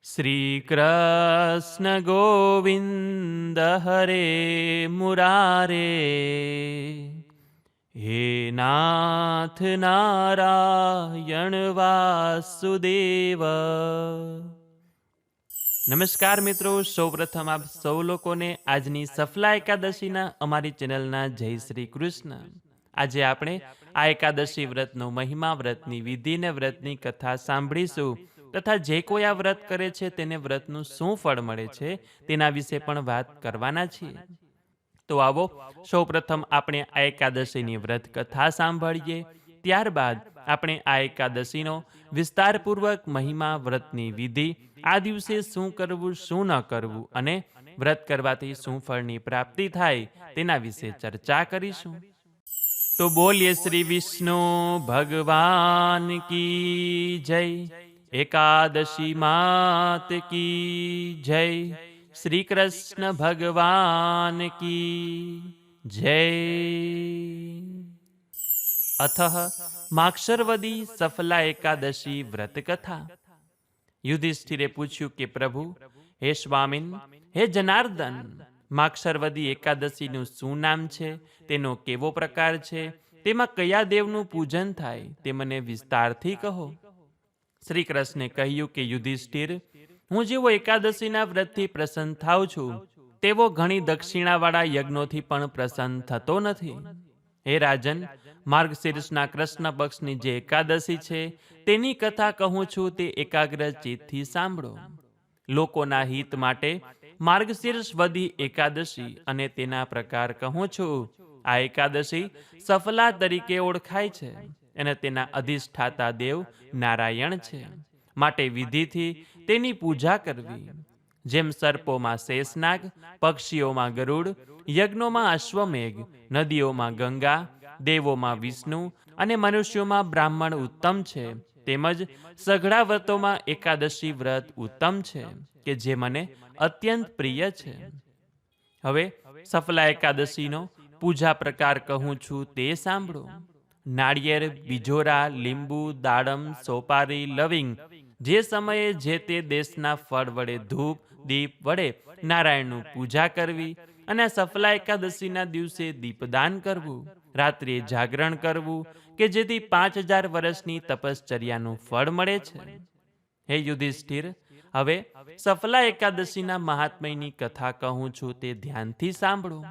શ્રી કૃષ્ણ ગોવિંદ હરે મુરારે, હે નાથ નારાયણ વાસુદેવ. નમસ્કાર મિત્રો, સૌપ્રથમ આપ સૌ લોકોને આજની સફલા એકાદશીના અમારી ચેનલના જય શ્રી કૃષ્ણ. આજે આપણે આ એકાદશી વ્રતનો મહિમા, વ્રતની વિધિ ને વ્રતની કથા સાંભળીશું તથા જે કોઈ આ વ્રત કરે છે તેને વ્રતનું શું ફળ મળે છે તેના વિશે પણ વાત કરવાના છીએ. તો આવો સૌપ્રથમ આપણે આ એકાદશીની વ્રત કથા સાંભળીએ. ત્યારબાદ આપણે આ એકાદશીનો વિસ્તારપૂર્વક મહિમા, વ્રતની વિધિ, આ દિવસે શું કરવું શું ન કરવું અને વ્રત કરવાથી શું ફળની પ્રાપ્તિ થાય તેના વિશે ચર્ચા કરીશું. તો બોલીએ શ્રી વિષ્ણુ ભગવાન કી જય. એકાદશી માત કી જય. શ્રી કૃષ્ણ ભગવાન કી જય. અથઃ માક્ષરવદી સફલા એકાદશી વ્રત કથા. યુધિષ્ઠિરે પૂછ્યું કે પ્રભુ, હે સ્વામિન, હે જનાર્દન, માક્ષરવદી એકાદશીનું શું નામ છે, તેનો કેવો પ્રકાર છે, તેમાં કયા દેવનું પૂજન થાય તે મને વિસ્તારથી કહો. શ્રી કૃષ્ણે કહ્યું કે યુધિષ્ઠિર, હું જેવો એકાદશીના વ્રતથી પ્રસન્ન થાઉં છું તેવો ઘણી દક્ષિણાવાળા યજ્ઞોથી પણ પ્રસન્ન થતો નથી. હે રાજન, માર્ગશીર્ષના કૃષ્ણ પક્ષની જે એકાદશી છે તેની કથા કહું છું તે એકાગ્ર ચિત્તથી સાંભળો. લોકોના હિત માટે માર્ગશીર્ષ વદી એકાદશી અને તેના પ્રકાર કહું છું. આ એકાદશી સફલા તરીકે ઓળખાય છે અને તેના અધિષ્ઠાતા દેવ નારાયણ છે. માટે વિધિથી તેની પૂજા કરવી. જેમ સર્પોમાં શેષનાગ, પક્ષીઓમાં ગરુડ, યજ્ઞોમાં અશ્વમેઘ, નદીઓમાં ગંગા, દેવોમાં વિષ્ણુ અને મનુષ્યોમાં બ્રાહ્મણ ઉત્તમ છે, તેમજ સઘળા વ્રતોમાં એકાદશી વ્રત ઉત્તમ છે કે જે મને અત્યંત પ્રિય છે. હવે સફલા એકાદશીનો પૂજા પ્રકાર કહું છું તે સાંભળો. નાળિયેર, બીજોરા, લીંબુ, દાડમ, સોપારી, લવિંગ, જે સમયે જે તે દેશના ફળ વડે ધૂપ દીપ વડે નારાયણનું પૂજા કરવી અને સફલા એકાદશીના દિવસે દીપદાન કરવું, રાત્રિએ જાગરણ કરવું કે જેથી 5000 વર્ષની તપશ્ચર્યાનું ફળ મળે છે. હે યુધિષ્ઠિર, હવે સફલા એકાદશીના મહાત્મ્યની કથા કહું છું તે ધ્યાનથી સાંભળો.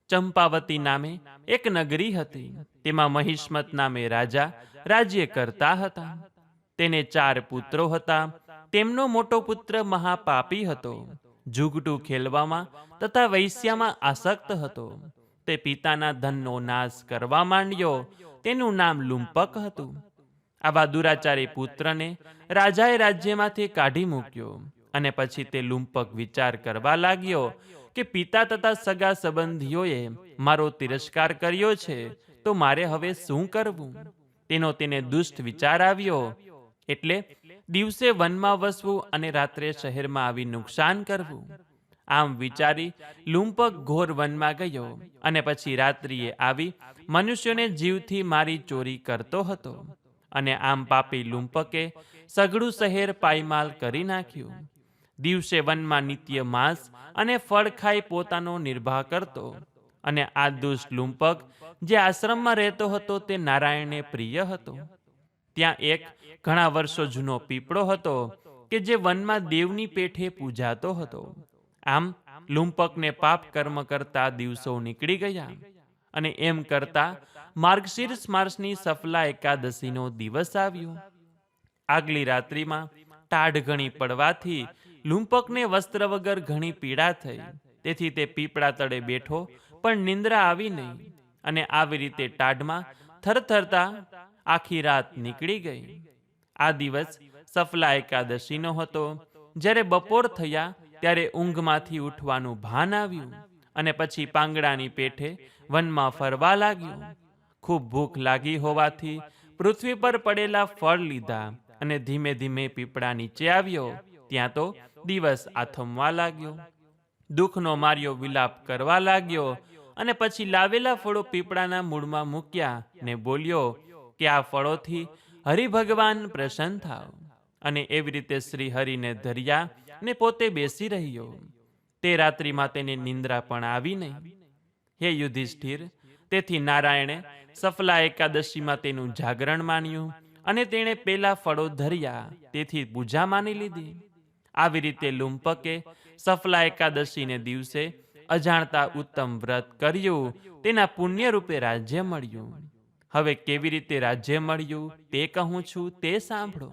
ચંપાવતી નામે એક નગરી હતી. તેમાં મહિષ્મત નામે રાજા રાજ્ય કરતા હતા. તેને 4 પુત્રો હતા. તેમનો મોટો પુત્ર મહાપાપી હતો. જુગટું ખેલવામાં તથા વૈશ્યામાં આસક્ત હતો. તે પિતાના ધનનો નાશ કરવા માંડ્યો. તેનું નામ લુંપક હતું. આવા દુરાચારી પુત્રને રાજાએ રાજ્યમાંથી કાઢી મૂક્યો અને પછી તે લુંપક વિચાર કરવા લાગ્યો કે પિતા તથા સગા સંબંધીઓએ મારો તિરસ્કાર કર્યો છે તો મારે હવે શું કરવું. તેનો તેને દુષ્ટ વિચાર આવ્યો. એટલે દિવસે વનમાં વસવું અને રાત્રે શહેરમાં આવી નુકસાન કરવું. આમ વિચારી લુંપક ઘોર વનમાં ગયો અને પછી રાત્રિએ આવી મનુષ્યોને જીવથી મારી ચોરી કરતો હતો. અને આમ પાપી લુંપકે સઘળું શહેર પાયમાલ કરી નાખ્યું. દિવસે વનમાં નિત્ય માંસ અને ફળ ખાઈ પોતાનો નિર્વાહ કરતો. અને આ દુષ્ટ લુંપક જે આશ્રમમાં રહેતો હતો તે નારાયણને પ્રિય હતો. ત્યાં એક ઘણા વર્ષો જૂનો પીપળો હતો કે જે વનમાં દેવની પેઠે પૂજાતો હતો. આમ લુંપકને પાપ કર્મ કરતા દિવસો નીકળી ગયા અને એમ કરતા માર્ગશીર્ષ માસની સફલા એકાદશીનો દિવસ આવ્યો. આગલી રાત્રિમાં ટાઢ ઘણી પડવાથી લુંપકને વસ્ત્ર વગર ઘણી પીડા થઈ. તેથી તે પીપળા તળે બેઠો પણ નિંદ્રા આવી નહીં અને આવી રીતે ટાઢમાં થરથરતા આખી રાત નીકળી ગઈ. આ દિવસ સફલા એકાદશીનો હતો. જ્યારે બપોર થયા ત્યારે ઊંઘમાંથી ઉઠવાનું ભાન આવ્યું અને પછી પાંગડાની પેઠે વનમાં ફરવા લાગ્યો. ખૂબ ભૂખ લાગી હોવાથી પૃથ્વી પર પડેલા ફળ લીધા અને ધીમે ધીમે પીપળા નીચે આવ્યો. ત્યાં તો દિવસ આથમવા લાગ્યો. દુઃખનો માર્યો વિલાપ કરવા લાગ્યો અને પછી લાવેલા ફળો પીપળાના મૂળમાં મૂક્યા ને બોલ્યો કે આ ફળોથી હરિભગવાન પ્રસન્ન થાવ. અને એવી રીતે શ્રી હરિને ધર્યા ને પોતે બેસી રહ્યો. તે રાત્રિમાં તેને નિંદ્રા પણ આવી નહીં. હે યુધિષ્ઠિર, તેથી નારાયણે સફલા એકાદશીમાં તેનું જાગરણ માન્યું અને તેણે પેલા ફળો ધર્યા, તેથી પૂજા માની લીધી. આવી રીતે લુંપકે સફલા એકાદશીને દિવસે અજાણતા ઉત્તમ વ્રત કર્યું, તેના પુણ્ય રૂપે રાજ્ય મળ્યું. હવે કેવી રીતે રાજ્ય મળ્યું તે કહું છું, તે સાંભળો.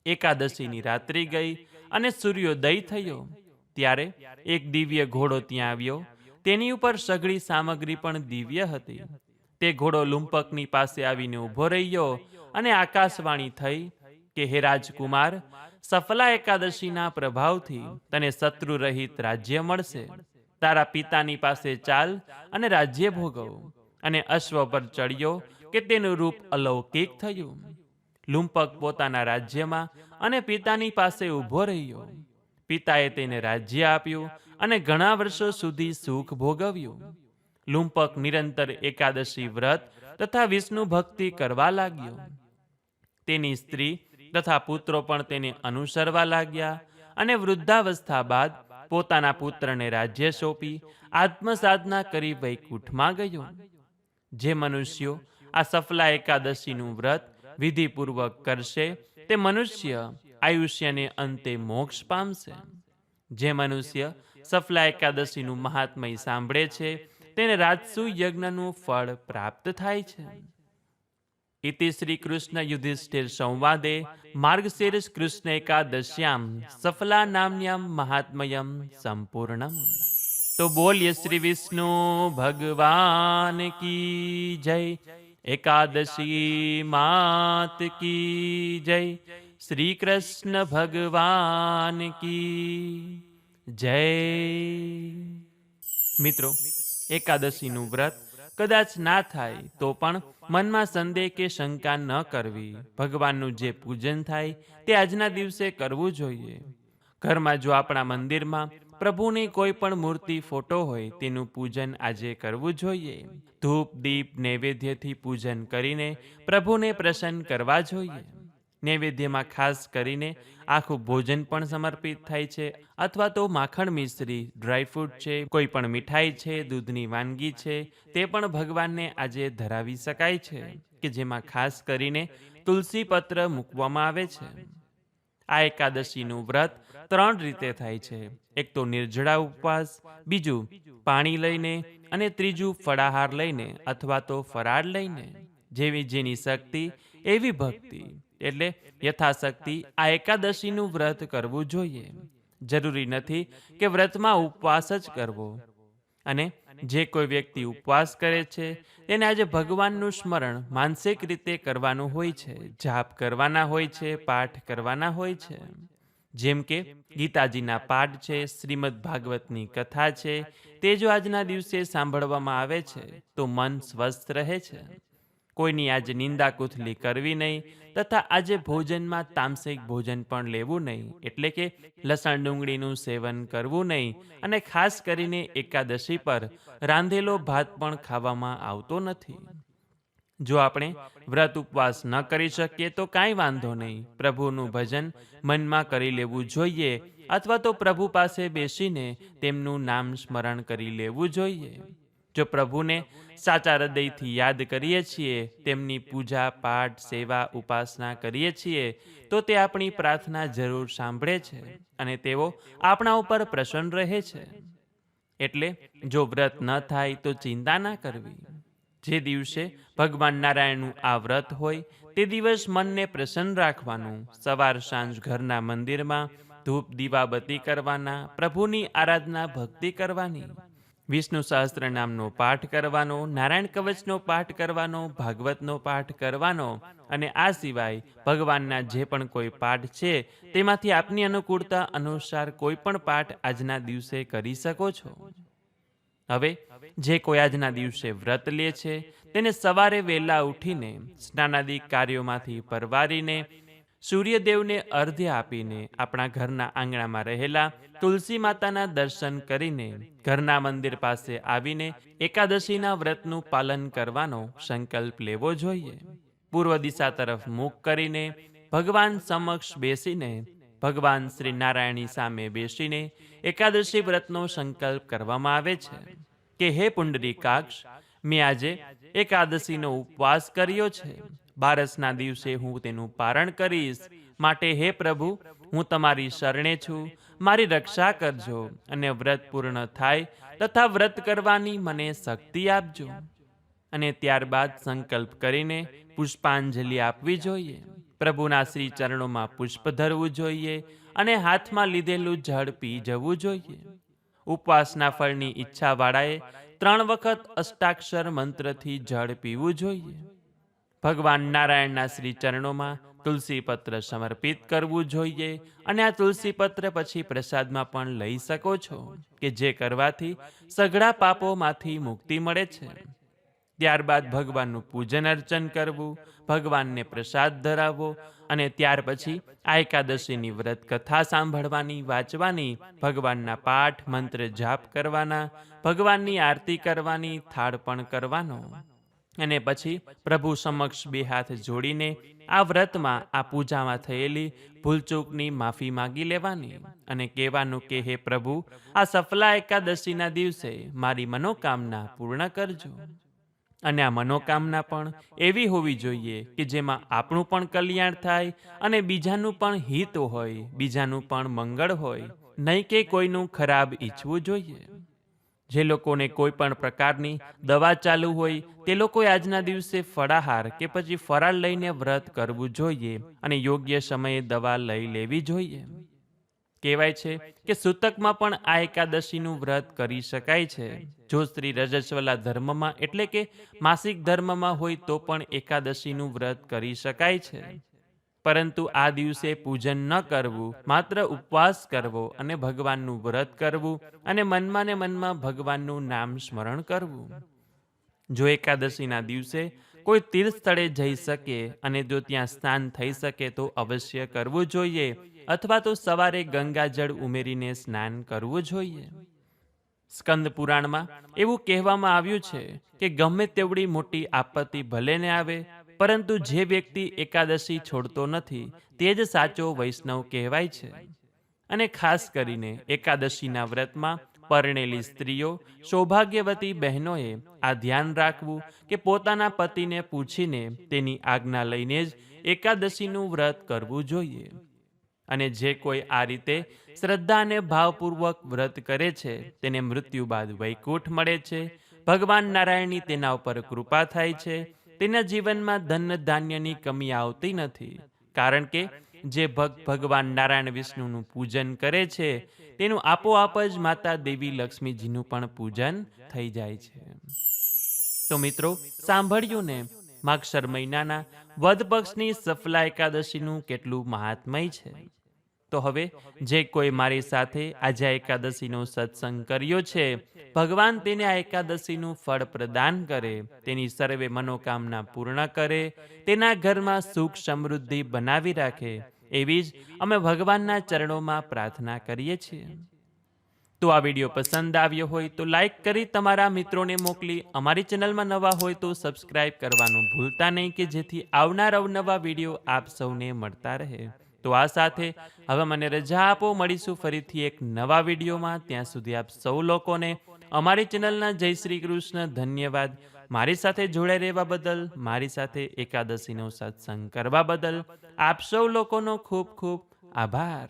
એકાદશીની રાત્રિ ગઈ અને સૂર્યોદય થયો. ત્યારે એક દિવ્ય ઘોડો ત્યાં આવ્યો. તેની ઉપર સઘળી સામગ્રી પણ દિવ્ય હતી. તે ઘોડો લુંપકની પાસે આવીને ઊભો રહ્યો અને આકાશવાણી થઈ કે હે રાજકુમાર, સફલા એકાદશીના પ્રભાવથી તને શત્રુ રહિત રાજ્ય મળશે. તારા પિતાની પાસે ચાલ અને રાજ્ય ભોગવ. અને અશ્વ પર ચડ્યો કે તેનું રૂપ અલૌકિક થયું. લુંપક પોતાના રાજ્યમાં અને પિતાની પાસે ઊભો રહ્યો. પિતાએ તેને રાજ્ય આપ્યું અને ઘણા વર્ષો સુધી સુખ ભોગવ્યું. લુંપક નિરંતર એકાદશી વ્રત તથા વિષ્ણુ ભક્તિ કરવા લાગ્યો. તેની સ્ત્રી તથા પુત્રો પણ તેને અનુસરવા લાગ્યા અને વૃદ્ધાવસ્થા બાદ પોતાના પુત્રને રાજ્ય સોંપી આત્મસાધના કરી વૈકુંઠમાં ગયો. જે મનુષ્યો આ સફલા એકાદશીનું વ્રત વિધિપૂર્વક કરશે તે મનુષ્ય આયુષ્યને અંતે મોક્ષ પામશે. જે મનુષ્ય સફલા એકાદશીનું મહાત્મય સાંભળે છે તેને રાજસુ યજ્ઞનું ફળ પ્રાપ્ત થાય છે. ઇતિ શ્રી કૃષ્ણ યુધિષ્ઠિર સંવાદે માર્ગશીર્ષ કૃષ્ણ એકાદશ્યામ સફલા નામ્યામ મહાત્મયમ સંપૂર્ણમ. તો બોલીએ શ્રી વિષ્ણુ ભગવાન કી જય. એકાદશી માત કી જય. શ્રી કૃષ્ણ ભગવાન કી જય. મિત્રો, એકાદશીનું વ્રત કદાચ ના થાય તો પણ મનમાં સંદેહ કે શંકા ન કરવી. ભગવાનનું જે પૂજન થાય તે આજના દિવસે કરવું જોઈએ. ઘરમાં જો આપણા મંદિરમાં પ્રભુની કોઈ પણ મૂર્તિ, ફોટો હોય તેનું પૂજન આજે કરવું જોઈએ. ધૂપ દીપ નૈવેદ્યથી પૂજન કરીને પ્રભુને પ્રસન્ન કરવા જોઈએ. નૈવેદ્યમાં ખાસ કરીને આખું ભોજન પણ સમર્પિત થાય છે, અથવા તો માખણ મિશ્રી, ડ્રાયફ્રૂટ છે, કોઈ પણ મીઠાઈ છે, દૂધની વાનગી છે, તે પણ ભગવાનને આજે ધરાવી શકાય છે, કે જેમાં ખાસ કરીને તુલસી પત્ર મૂકવામાં આવે છે. આ એકાદશીનું વ્રત 3 રીતે થાય છે. એક તો નિર્જળા ઉપવાસ, બીજું પાણી લઈને અને ત્રીજું ફળાહાર લઈને અથવા તો ફરાળ લઈને. જેવી જેની શક્તિ એવી ભક્તિ. એટલે યથાશક્તિ આ એકાદશીનું વ્રત કરવું જોઈએ. જરૂરી નથી કે વ્રતમાં ઉપવાસ જ કરવો. અને જે કોઈ વ્યક્તિ ઉપવાસ કરે છે તેને આજે ભગવાનનું સ્મરણ માનસિક રીતે કરવાનું હોય છે, જાપ કરવાના હોય છે, પાઠ કરવાના હોય છે. જેમ કે ગીતાજીના પાઠ છે, શ્રીમદ ભાગવતની કથા છે, તે જો આજના દિવસે સાંભળવામાં આવે છે તો મન સ્વસ્થ રહે છે. કોઈની આજે નિંદા કુથલી કરવી નહીં, તથા આજે ભોજનમાં તામસિક ભોજન પણ લેવું નહીં, એટલે કે લસણ ડુંગળીનું સેવન કરવું નહીં. અને ખાસ કરીને એકાદશી પર રાંધેલો ભાત પણ ખાવામાં આવતો નથી. જો આપણે વ્રત ઉપવાસ ન કરી શકીએ તો કાંઈ વાંધો નહીં. પ્રભુનું ભજન મનમાં કરી લેવું જોઈએ, અથવા તો પ્રભુ પાસે બેસીને તેમનું નામ સ્મરણ કરી લેવું જોઈએ. જો પ્રભુને સાચા હૃદયથી યાદ કરીએ છીએ, તેમની પૂજા પાઠ સેવા ઉપાસના કરીએ છીએ, તો તે આપણી પ્રાર્થના જરૂર સાંભળે છે અને તેઓ આપણા ઉપર પ્રસન્ન રહે છે. એટલે જો વ્રત ન થાય તો ચિંતા ના કરવી. જે દિવસે ભગવાન નારાયણનું આ વ્રત હોય તે દિવસ મનને પ્રસન્ન રાખવાનું. સવાર સાંજ ઘરના મંદિરમાં ધૂપ દીવાબત્તી કરવાના, પ્રભુની આરાધના ભક્તિ કરવાની, વિષ્ણુ સહસ્ત્ર નામનો પાઠ કરવાનો, નારાયણ કવચનો પાઠ કરવાનો, ભાગવતનો પાઠ કરવાનો. અને આ સિવાય ભગવાનના જે પણ કોઈ પાઠ છે તેમાંથી આપની અનુકૂળતા અનુસાર કોઈ પણ પાઠ આજના દિવસે કરી શકો છો. હવે જે કોઈ આજના દિવસે વ્રત લે છે તેને સવારે વહેલા ઉઠીને સ્નાનાદિક કાર્યોમાંથી પરવારીને સૂર્યદેવને અર્ધ્ય આપીને આપણા ઘરના આંગણામાં રહેલા તુલસી માતાના દર્શન કરીને ઘરના મંદિર પાસે આવીને એકાદશીના વ્રતનું પાલન કરવાનો સંકલ્પ લેવો જોઈએ. પૂર્વ દિશા તરફ મુખ કરીને ભગવાન સમક્ષ બેસીને ભગવાન શ્રી નારાયણની સામે બેસીને એકાદશી વ્રતનો સંકલ્પ કરવામાં આવે છે કે હે પુંડરીકાક્ષ, મેં આજે એકાદશીનો ઉપવાસ કર્યો છે. બારસના દિવસે હું તેનું પારણ કરીશ. માટે હે પ્રભુ, હું તમારી શરણે છું. મારી રક્ષા કરજો અને વ્રત પૂર્ણ થાય તથા વ્રત કરવાની મને શક્તિ આપજો. અને ત્યારબાદ સંકલ્પ કરીને પુષ્પાંજલિ આપવી જોઈએ. પ્રભુના શ્રી ચરણોમાં પુષ્પ ધરવું જોઈએ અને હાથમાં લીધેલું જળ પી જવું જોઈએ. ઉપવાસના ફળની ઈચ્છાવાળાએ 3 વખત અષ્ટાક્ષર મંત્રથી જળ પીવું જોઈએ. ભગવાન નારાયણના શ્રી ચરણોમાં તુલસી પત્ર સમર્પિત કરવું જોઈએ અને આ તુલસી પત્ર પછી પ્રસાદમાં પણ લઈ શકો છો કે જે કરવાથી સઘળા પાપોમાંથી મુક્તિ મળે છે. ત્યારબાદ ભગવાનનું પૂજન અર્ચન કરવું, ભગવાનને પ્રસાદ ધરાવવો અને ત્યાર પછી આ એકાદશીની વ્રત કથા સાંભળવાની, વાંચવાની, ભગવાનના પાઠ મંત્ર જાપ કરવાના, ભગવાનની આરતી કરવાની, થાળ પણ કરવાનો અને પછી પ્રભુ સમક્ષ 2 હાથ જોડીને આ વ્રતમાં, આ પૂજામાં થયેલી ભૂલચૂકની માફી માગી લેવાની અને કહેવાનું કે હે પ્રભુ, આ સફલા એકાદશીના દિવસે મારી મનોકામના પૂર્ણ કરજો. અને આ મનોકામના પણ એવી હોવી જોઈએ કે જેમાં આપણું પણ કલ્યાણ થાય અને બીજાનું પણ હિત હોય, બીજાનું પણ મંગળ હોય, નહીં કે કોઈનું ખરાબ ઈચ્છવું જોઈએ. જે લોકોને કોઈ પણ પ્રકારની દવા ચાલુ હોય તે લોકોએ આજના દિવસે ફળાહાર કે પછી ફરાળ લઈને વ્રત કરવું જોઈએ અને યોગ્ય સમયે દવા લઈ લેવી જોઈએ. કહેવાય છે કે સૂતકમાં પણ આ એકાદશીનું વ્રત કરી શકાય છે. જો સ્ત્રી રજસ્વલા ધર્મમાં એટલે કે માસિક ધર્મમાં હોય તો પણ એકાદશીનું વ્રત કરી શકાય છે. પરંતુ આ દિવસે પૂજન ન કરવું, માત્ર ઉપવાસ કરવો અને ભગવાનનું વ્રત કરવું અને મનમાં ને મનમાં ભગવાનનું નામ સ્મરણ કરવું. જો એકાદશીના દિવસે કોઈ તીર્થ સ્થળે જઈ શકે અને જો ત્યાં સ્નાન થઈ શકે તો અવશ્ય કરવું જોઈએ અથવા તો સવારે ગંગાજળ ઉમેરીને સ્નાન કરવું જોઈએ. સ્કંદ પુરાણમાં એવું કહેવામાં આવ્યું છે કે ગમે તેવડી મોટી આપત્તિ ભલે ને આવે, પરંતુ જે વ્યક્તિ એકાદશી છોડતો નથી તે જ સાચો વૈષ્ણવ કહેવાય છે. અને ખાસ કરીને એકાદશીના વ્રતમાં પરણેલી સ્ત્રીઓ, સૌભાગ્યવતી બહેનોએ આ ધ્યાન રાખવું કે પોતાના પતિને પૂછીને તેની આજ્ઞા લઈને જ એકાદશીનું વ્રત કરવું જોઈએ. અને જે કોઈ આ રીતે શ્રદ્ધા અને ભાવપૂર્વક વ્રત કરે છે તેને મૃત્યુ બાદ વૈકુંઠ મળે છે. ભગવાન નારાયણની તેના ઉપર કૃપા થાય છે. તેના જીવનમાં ધન ધાન્યની કમી આવતી નથી. કારણ કે જે ભગવાન નારાયણ વિષ્ણુનું પૂજન કરે છે તેનું આપોઆપ જ માતા દેવી લક્ષ્મીજીનું પણ પૂજન થઈ જાય છે. તો મિત્રો, સાંભળ્યું ને, માગશર મહિનાના વદ પક્ષની સફલા એકાદશીનું કેટલું મહાત્મય છે. તો હવે જે કોઈ મારી સાથે આજે આ એકાદશીનો સત્સંગ કર્યો છે, ભગવાન તેને આ એકાદશીનું ફળ પ્રદાન કરે, તેની સર્વે મનોકામના પૂર્ણ કરે, તેના ઘરમાં સુખ સમૃદ્ધિ બનાવી રાખે, એવી જ અમે ભગવાનના ચરણોમાં પ્રાર્થના કરીએ છીએ. તો આ વિડીયો પસંદ આવ્યો હોય તો લાઈક કરી તમારા મિત્રોને મોકલી, અમારી ચેનલમાં નવા હોય તો સબસ્ક્રાઇબ કરવાનું ભૂલતા નહીં કે જેથી આવનાર અવનવા વિડીયો આપ સૌને મળતા રહે. તો આ સાથે હવે મને રજા આપો, મળીશું ફરીથી એક નવા વિડીયોમાં. ત્યાં સુધી આપ સૌ લોકોને અમારી ચેનલના જય શ્રી કૃષ્ણ. ધન્યવાદ. મારી સાથે જોડાઈ રહેવા બદલ, મારી સાથે એકાદશીનો સત્સંગ કરવા બદલ આપ સૌ લોકોનો ખૂબ ખૂબ આભાર.